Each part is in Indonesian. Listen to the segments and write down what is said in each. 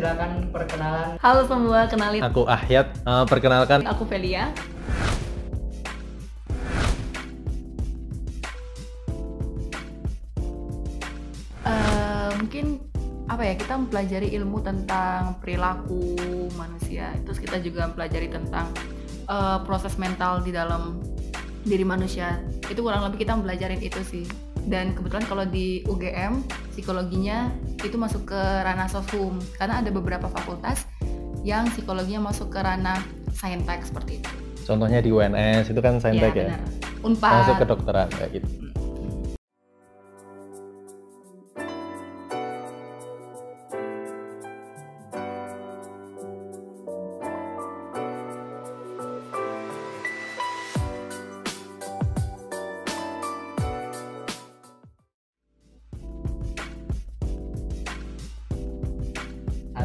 silakan perkenalan. Halo semua, kenalin. Aku Ahyat, perkenalkan. Aku Velia. Mungkin apa ya, kita mempelajari ilmu tentang perilaku manusia. Terus kita juga mempelajari tentang proses mental di dalam diri manusia. Itu kurang lebih kita mempelajarin itu sih. Dan kebetulan kalau di UGM psikologinya itu masuk ke ranah soshum, karena ada beberapa fakultas yang psikologinya masuk ke ranah saintek seperti itu. Contohnya di UNS itu kan saintek ya. Benar. Unpad. Masuk kedokteran kayak gitu.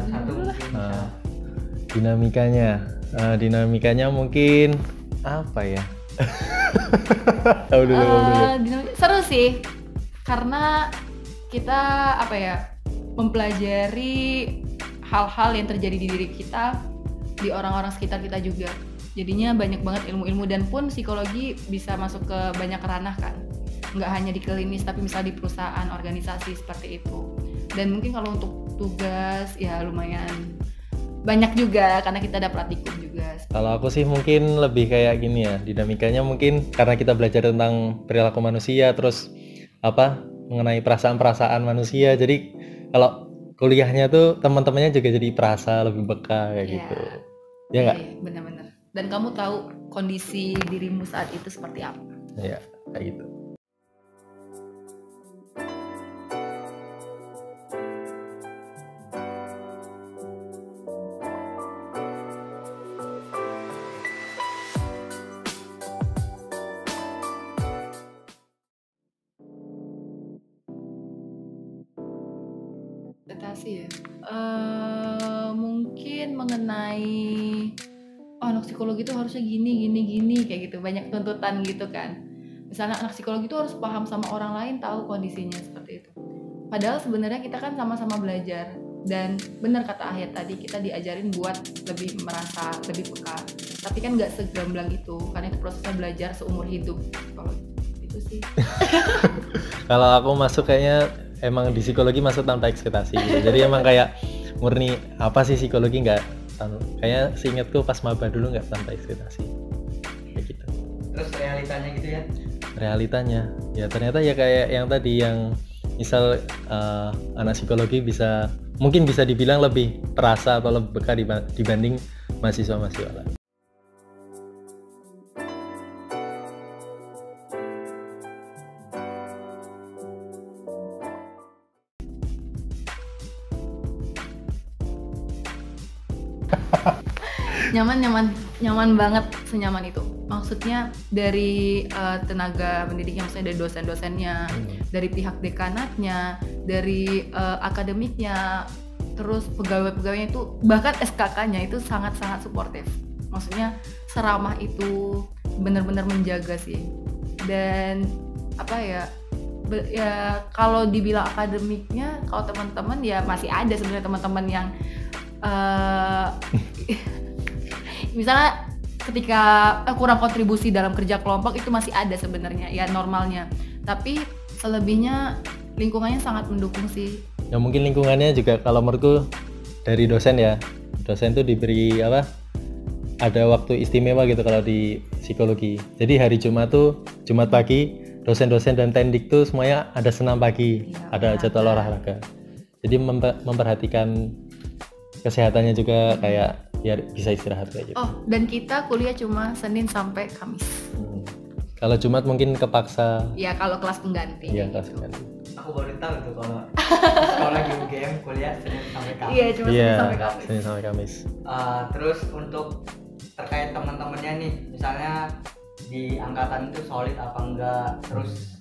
Satu mungkin. Dinamikanya mungkin apa ya? Tahu dulu. Seru sih, karena kita apa ya, mempelajari hal-hal yang terjadi di diri kita, di orang-orang sekitar kita juga. Jadinya banyak banget ilmu-ilmu, dan pun psikologi bisa masuk ke banyak ranah kan, nggak hanya di klinis tapi misalnya di perusahaan, organisasi seperti itu. Dan mungkin kalau untuk tugas ya lumayan banyak juga karena kita ada praktikum juga. Kalau aku sih mungkin lebih kayak gini ya, dinamikanya mungkin karena kita belajar tentang perilaku manusia, terus mengenai perasaan-perasaan manusia. Jadi kalau kuliahnya tuh teman-temannya juga jadi perasa lebih peka kayak gitu. Ya nggak? Iya, benar-benar. Dan kamu tahu kondisi dirimu saat itu seperti apa. Iya, kayak gitu. Ekspektasi ya, mungkin mengenai anak psikologi itu harusnya gini kayak gitu, banyak tuntutan gitu kan. Misalnya anak psikologi itu harus paham sama orang lain, tahu kondisinya seperti itu. Padahal sebenarnya kita kan sama-sama belajar, dan benar kata Ahyat tadi, kita diajarin buat lebih merasa, lebih peka. Tapi kan nggak segamblang itu, karena itu prosesnya belajar seumur hidup. Kalau itu sih. Kalau aku masuk kayaknya emang di psikologi masuk tanpa ekspektasi gitu. Jadi emang kayak murni apa sih psikologi, nggak kayak seingatku pas maba dulu nggak tanpa ekspektasi kayak gitu. Terus realitanya gitu ya? Realitanya ya ternyata ya kayak yang tadi, yang misal anak psikologi mungkin bisa dibilang lebih perasa atau lebih peka dibanding mahasiswa-mahasiswa lain. nyaman banget, senyaman itu. Maksudnya dari tenaga pendidiknya, maksudnya dari dosen-dosennya, dari pihak dekanatnya, dari akademiknya, terus pegawai-pegawainya itu, bahkan SKK-nya itu sangat-sangat suportif. Maksudnya seramah itu, benar-benar menjaga sih. Dan apa ya, kalau dibilang akademiknya, kalau teman-teman ya masih ada sebenarnya teman-teman yang misalnya ketika kurang kontribusi dalam kerja kelompok, itu masih ada sebenarnya ya normalnya. Tapi selebihnya lingkungannya sangat mendukung sih. Ya mungkin lingkungannya juga kalau menurutku dari dosen ya. Dosen tuh diberi ada waktu istimewa gitu kalau di psikologi. Jadi hari Jumat pagi, dosen-dosen dan tendik tuh semuanya ada senam pagi, ada jadwal olahraga. Jadi memperhatikan kesehatannya juga, kayak biar bisa istirahat kayak gitu. Oh, dan kita kuliah cuma Senin sampai Kamis. Kalau Jumat mungkin kepaksa. Ya kalau kelas pengganti. Iya, kelas pengganti. Aku baru tahu tuh kalau sekolah di UGM kuliah Senin sampai Kamis. Iya, cuma Senin sampai Kamis. Senin sampai Kamis. Terus untuk terkait teman-temannya nih, misalnya di angkatan itu solid apa enggak, terus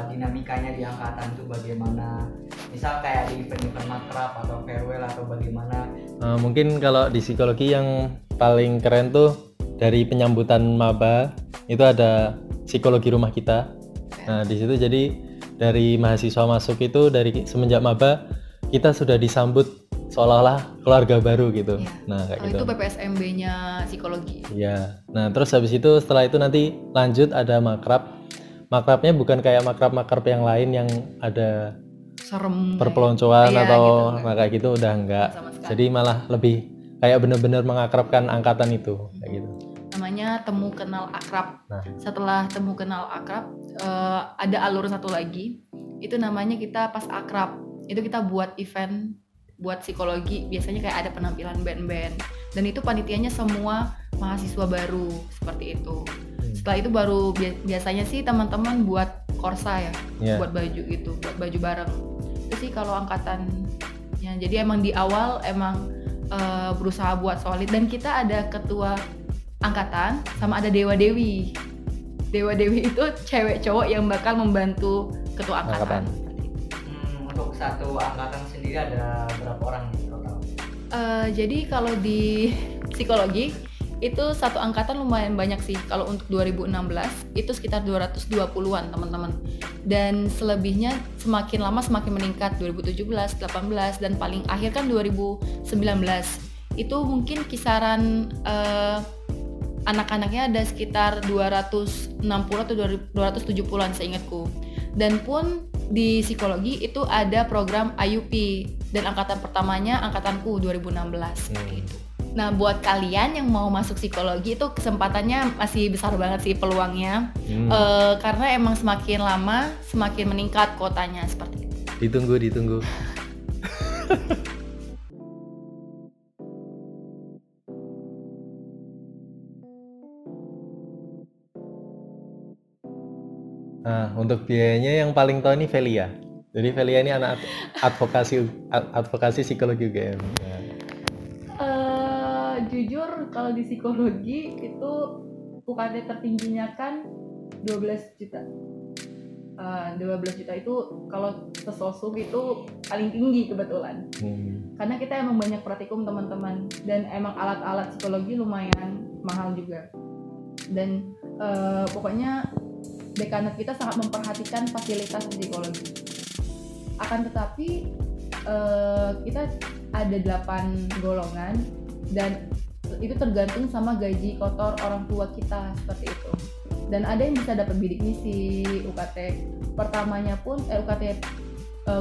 dinamikanya di angkatan itu bagaimana, misal kayak di event-event makrab atau farewell atau bagaimana. Mungkin kalau di psikologi yang paling keren tuh dari penyambutan maba itu ada psikologi rumah kita. Nah di situ jadi dari mahasiswa masuk itu, dari semenjak maba kita sudah disambut seolah-olah keluarga baru gitu. Iya. Nah kayak gitu. Itu PPSMB-nya psikologi. Ya, nah terus habis itu setelah itu nanti lanjut ada makrab. Makrabnya bukan kayak makrab yang lain yang ada Serem. perpeloncoan Iya, atau gitu, nah, kayak gitu udah enggak. Sama sekali. Jadi malah lebih kayak bener-bener mengakrabkan angkatan itu kayak gitu. Namanya temu kenal akrab. Nah. Setelah temu kenal akrab, ada alur satu lagi. Itu namanya kita pas akrab. Itu kita buat event buat psikologi. Biasanya kayak ada penampilan band-band. Dan itu panitianya semua mahasiswa baru seperti itu. Setelah itu baru biasanya sih teman-teman buat korsa ya, buat baju gitu, buat baju bareng. Itu sih kalau angkatannya. Jadi emang di awal emang berusaha buat solid, dan kita ada ketua angkatan sama ada dewa-dewi. Dewa-dewi itu cewek cowok yang bakal membantu ketua angkatan. Untuk satu angkatan sendiri ada berapa orang nih total? Jadi kalau di psikologi itu satu angkatan lumayan banyak sih. Kalau untuk 2016 itu sekitar 220-an teman-teman. Dan selebihnya semakin lama semakin meningkat, 2017, 18 dan paling akhir kan 2019. Itu mungkin kisaran anak-anaknya ada sekitar 260 atau 270-an seingatku. Dan pun di psikologi itu ada program IUP dan angkatan pertamanya angkatanku 2016 gitu. Nah, buat kalian yang mau masuk psikologi itu kesempatannya masih besar banget sih peluangnya. Karena emang semakin lama semakin meningkat kuotanya seperti itu. Ditunggu. Nah, untuk biayanya yang paling tahu ini Velia. Jadi Velia ini anak advokasi psikologi UGM. Nah. Jujur kalau di psikologi itu UKT tertingginya kan 12 juta. 12 juta itu kalau sesosum itu paling tinggi kebetulan. Karena kita emang banyak praktikum teman-teman, dan emang alat-alat psikologi lumayan mahal juga. Dan pokoknya dekanat kita sangat memperhatikan fasilitas psikologi. Akan tetapi kita ada 8 golongan, dan itu tergantung sama gaji kotor orang tua kita seperti itu. Dan ada yang bisa dapat bidik misi. UKT pertamanya pun UKT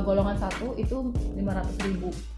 golongan 1 itu 500.000